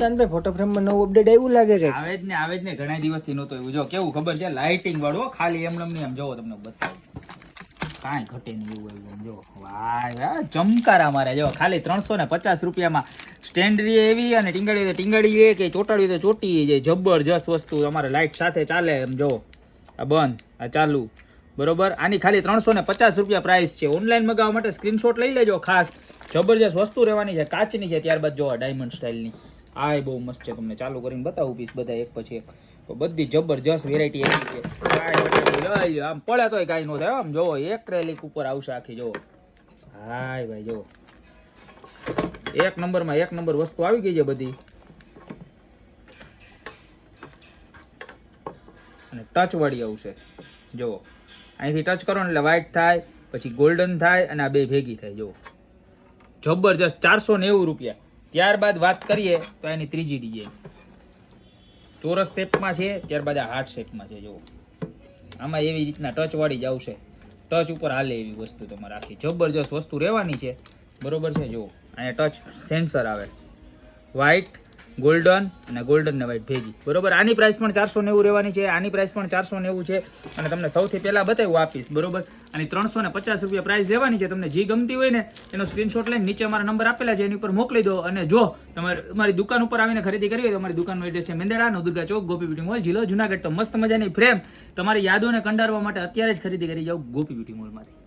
Chandbhai photo ફ્રેમમાં નવું update આવ્યું લાગે કે આવે જ ને ઘણા દિવસથી નહોતો એવું. જો કેવું ખબર છે, લાઇટિંગ વાળું, ખાલી એમ નહીં આમ જોવો તમને બતાવું, કાંઈ ઘટે નહીં એવું આવ્યું. જો વાહ ચમકારા મારે જો ખાલી 350 રૂપિયામાં સ્ટેન્ડરી એવી અને ટીંગાડી કે ચોટાડી તો ચોટી જાય. જબરજસ્ત વસ્તુ અમારે લાઇટ સાથે ચાલે. એમ જો આ બંધ આ ચાલુ બરોબર. આની ખાલી 350 રૂપિયા પ્રાઇસ છે. ઓનલાઈન મગાવવા માટે સ્ક્રીનશોટ લઈ લેજો ખાસ. જબરજસ્ત વસ્તુ રહેવાની છે, કાચની છે. ત્યારબાદ જો ડાયમંડ સ્ટાઇલની આ બહુ મસ્ત છે. તમને ચાલુ કરીને બતાવું પીસ બધા એક પછી એક. તો બધી જબરજસ્ત વેરાયટી એવી છે. આમ પડે તોય કાંઈ ન થાય. આમ જોવો એક રેલિક ઉપર આવશે આખી. જોવો હાય ભાઈ જો એક નંબર વસ્તુ આવી ગઈ છે બધી. અને ટચ વાળી આવશે. જુઓ અહીંથી ટચ કરો ને એટલે વ્હાઈટ થાય, પછી ગોલ્ડન થાય અને આ બે ભેગી થાય. જુઓ જબરજસ્ત 490 રૂપિયા. ત્યારબાદ વાત કરીએ તો એની ત્રીજી ડિઝાઇન ચોરસ શેપમાં છે. ત્યારબાદ આ હાર્ટ શેપમાં છે. જુઓ આમાં એવી રીતના ટચ વાળી જ આવશે. ટચ ઉપર હાલે એવી વસ્તુ તમારે આખી જબરજસ્ત વસ્તુ રહેવાની છે બરોબર છે. જુઓ અહીંયા ટચ સેન્સર આવે, વ્હાઈટ ગોલ્ડન અને ગોલ્ડન ને વ્હાઈટ ભેગી બરોબર. આની પ્રાઇસ પણ 490 રહેવાની છે. આની પ્રાઇસ પણ 490 છે. અને તમને સૌથી પહેલા બતાવ્યું આપીશ બરોબર. આની 350 રૂપિયા પ્રાઇસ રહેવાની છે. તમને જે ગમતી હોય ને એનો સ્ક્રીનશોટ લઈને નીચે અમારા નંબર આપેલા છે એની ઉપર મોકલી દો. અને જો તમારે અમારી દુકાન ઉપર આવીને ખરીદી કરવી હોય તો અમારી દુકાનનું એડ્રેસ છે મેંદરડા નવદુર્ગા ચોક, ગોપી બ્યુટી મોલ, જિલ્લો જુનાગઢ. તો મસ્ત મજાની ફ્રેમ તમારી યાદોને કંડારવા માટે અત્યારે જ ખરીદી કરી જાઓ ગોપી બ્યુટી મોલમાંથી.